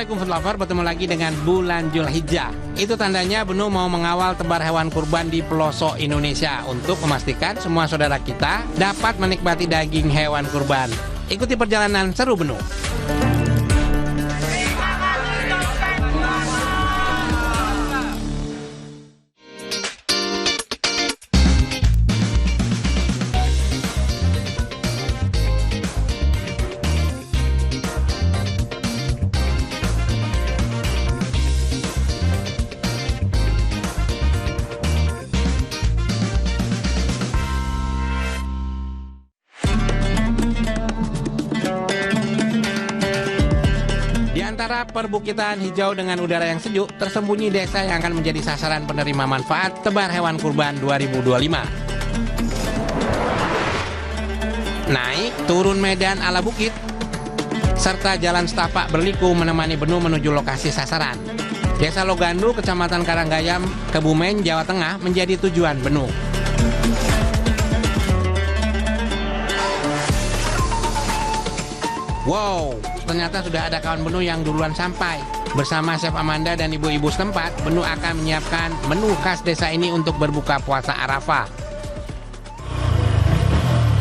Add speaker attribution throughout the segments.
Speaker 1: Assalamualaikum food lover, bertemu lagi dengan bulan Zulhijjah. Itu tandanya Benu mau mengawal tebar hewan kurban di pelosok Indonesia untuk memastikan semua saudara kita dapat menikmati daging hewan kurban. Ikuti perjalanan seru Benu. Di antara perbukitan hijau dengan udara yang sejuk, tersembunyi desa yang akan menjadi sasaran penerima manfaat tebar hewan kurban 2025. Naik turun medan ala bukit, serta jalan setapak berliku menemani Benu menuju lokasi sasaran. Desa Logandu, Kecamatan Karanggayam, Kebumen, Jawa Tengah menjadi tujuan Benu. Wow, ternyata sudah ada kawan Benu yang duluan sampai. Bersama Chef Amanda dan ibu-ibu setempat, Benu akan menyiapkan menu khas desa ini untuk berbuka puasa Arafah.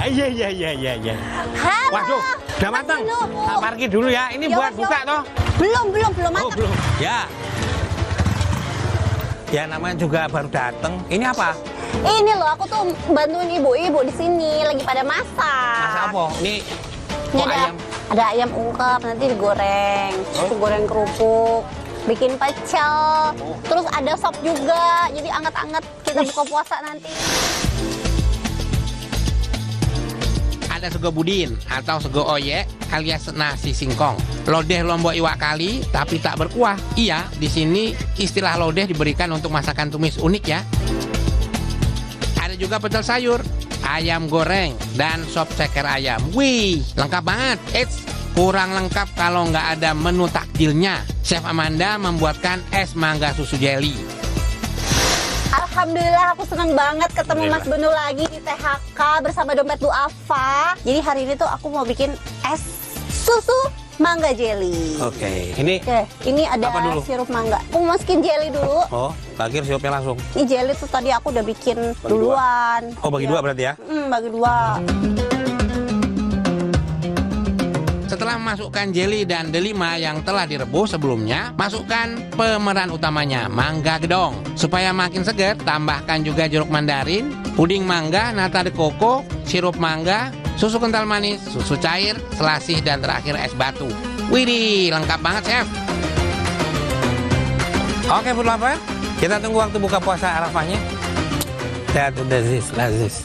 Speaker 1: Iya. Waduh, udah matang. Tak parkir dulu ya. Ini buat buka toh?
Speaker 2: Belum matang.
Speaker 1: Oh, belum. Ya. Ya namanya juga baru datang. Ini apa?
Speaker 2: Ini loh, aku tuh bantuin ibu-ibu di sini lagi pada masak.
Speaker 1: Masak apa? Ini ayam.
Speaker 2: Ada ayam ungkep, nanti digoreng, terus goreng kerupuk, bikin pecel, terus ada sop juga, jadi anget-anget kita buka puasa nanti.
Speaker 1: Ada sego budin atau sego oyek alias nasi singkong. Lodeh lombok iwak kali tapi tak berkuah. Iya, di sini istilah lodeh diberikan untuk masakan tumis unik ya. Ada juga pecel sayur, ayam goreng, dan sop ceker ayam. Wih, lengkap banget. Eits, kurang lengkap kalau nggak ada menu takjilnya. Chef Amanda membuatkan es mangga susu jelly.
Speaker 2: Alhamdulillah, aku senang banget ketemu Mas Benu lagi di THK bersama Dompet Duafa. Jadi hari ini tuh aku mau bikin es susu mangga jelly.
Speaker 1: Oke, ini
Speaker 2: ada sirup mangga. Aku masukin jelly dulu.
Speaker 1: Oh, bakir sirupnya langsung.
Speaker 2: Ini jelly tuh tadi aku udah bikin duluan.
Speaker 1: Oh, bagi dua berarti ya?
Speaker 2: Bagi dua.
Speaker 1: Setelah memasukkan jelly dan delima yang telah direbus sebelumnya, masukkan pemeran utamanya, mangga gedong. Supaya makin segar, tambahkan juga jeruk mandarin, puding mangga, nata de coco, sirup mangga, susu kental manis, susu cair, selasih, dan terakhir es batu. Widih, lengkap banget, Chef. Oke, food lover, kita tunggu waktu buka puasa Arafahnya. Lazis.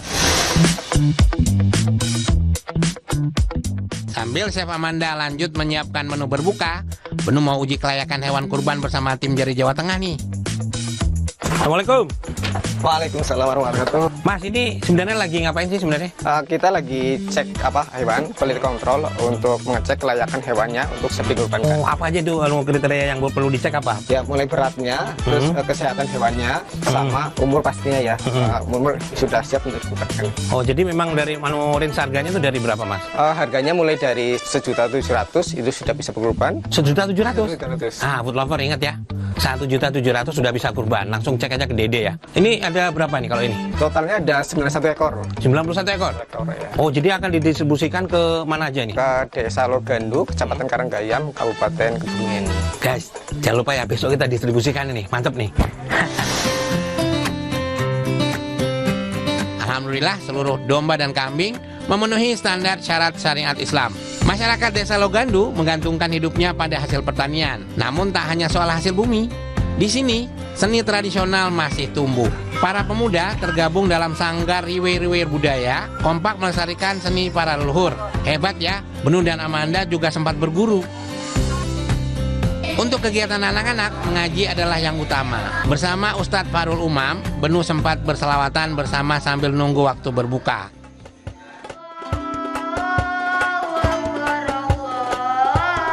Speaker 1: Sambil Chef Amanda lanjut menyiapkan menu berbuka, Benu mau uji kelayakan hewan kurban bersama tim Jari Jawa Tengah nih. Assalamualaikum.
Speaker 3: Waalaikumsalam warahmatullahi wabarakatuh.
Speaker 1: Mas, ini sebenarnya lagi ngapain sih sebenarnya?
Speaker 3: Kita lagi cek hewan, quality control untuk mengecek kelayakan hewannya untuk siap dikurbankan.
Speaker 1: Oh, apa aja tuh kriteria yang perlu dicek apa?
Speaker 3: Ya, mulai beratnya, terus kesehatan hewannya, sama umur pastinya ya. Umur sudah siap untuk dikurbankan.
Speaker 1: Oh, jadi memang dari range harganya itu dari berapa, Mas?
Speaker 3: Harganya mulai dari 1.700.000 itu sudah bisa berkurban.
Speaker 1: 1.700.000?
Speaker 3: 1.700.000.
Speaker 1: Ah, food lover ingat ya, 1.700.000 sudah bisa kurban. Langsung cek aja ke Dede ya. Ini ada berapa nih kalau ini?
Speaker 3: Totalnya ada 91 ekor.
Speaker 1: 91 ekor?
Speaker 3: Ya.
Speaker 1: Oh, jadi akan didistribusikan ke mana aja nih?
Speaker 3: Ke Desa Logandu, Kecamatan Karanggayam, Kabupaten Kebumen.
Speaker 1: Guys, jangan lupa ya, besok kita distribusikan ini. Mantep nih. Alhamdulillah, seluruh domba dan kambing memenuhi standar syarat syariat Islam. Masyarakat Desa Logandu menggantungkan hidupnya pada hasil pertanian. Namun tak hanya soal hasil bumi. Di sini, seni tradisional masih tumbuh. Para pemuda tergabung dalam sanggar riwir-riwir budaya, kompak melestarikan seni para leluhur. Hebat ya, Benu dan Amanda juga sempat berguru. Untuk kegiatan anak-anak, mengaji adalah yang utama. Bersama Ustadz Farul Umam, Benu sempat berselawatan bersama sambil nunggu waktu berbuka.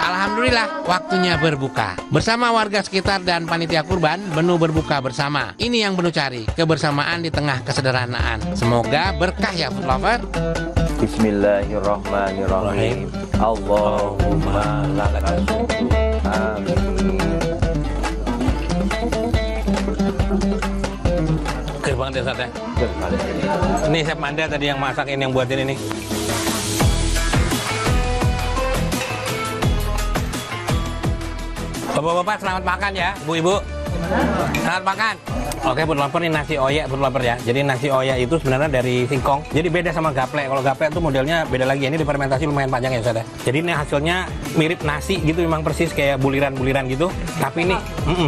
Speaker 1: Alhamdulillah, waktunya berbuka. Bersama warga sekitar dan panitia kurban, Benu berbuka bersama. Ini yang Benu cari, kebersamaan di tengah kesederhanaan. Semoga berkah ya food lover.
Speaker 4: Bismillahirrahmanirrahim. Allahumma lakal syukur Keren banget ya, Sat ya. Ini Chef Manda tadi yang masak ini, yang buatin ini. Bapak-bapak selamat makan ya, Bu-ibu. Selamat makan. Oke, food lover, ini nasi oyek food lover ya. Jadi nasi oyek itu sebenarnya dari singkong. Jadi beda sama gaplek. Kalau gaplek itu modelnya beda lagi. Ini difermentasi lumayan panjang ya, Ustaz ya. Jadi ini hasilnya mirip nasi gitu, memang persis kayak buliran-buliran gitu. Tapi ini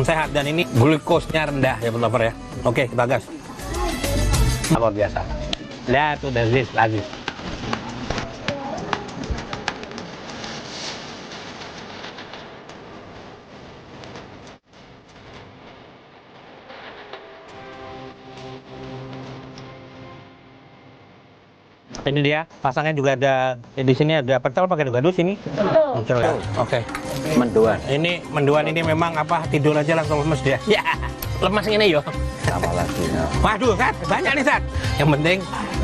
Speaker 4: sehat dan ini glukosnya rendah ya, food lover ya. Oke, kita gas. Luar biasa. Lihat tuh lazis. Ini dia, pasangnya juga ada di sini, ada pecel pakai gado sini. Pecel ya. Oke.
Speaker 3: Mendoan.
Speaker 4: Ini mendoan ini memang apa, tidur aja langsung lemes dia. Ya, lemas ini yo.
Speaker 3: Sama lagi ya.
Speaker 4: Waduh, Sat, banyak nih, Sat. Yang penting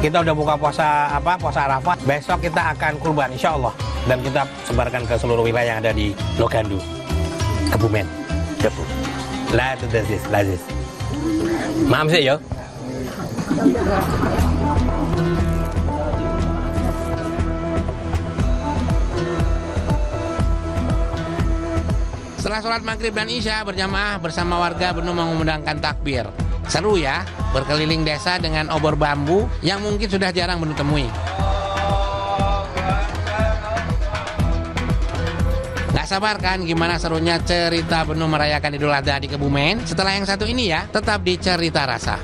Speaker 4: kita udah buka puasa puasa Arafah. Besok kita akan kurban insya Allah, dan kita sebarkan ke seluruh wilayah yang ada di Logandu, Kebumen.
Speaker 3: Debu.
Speaker 4: Lah itu lazis. Maaf sih yo.
Speaker 1: Setelah sholat maghrib dan isya berjamaah bersama warga Benu mengumandangkan takbir. Seru ya, berkeliling desa dengan obor bambu yang mungkin sudah jarang Benu temui. Gak sabar kan gimana serunya cerita Benu merayakan Idul Adha di Kebumen? Setelah yang satu ini ya, tetap di Cerita Rasa.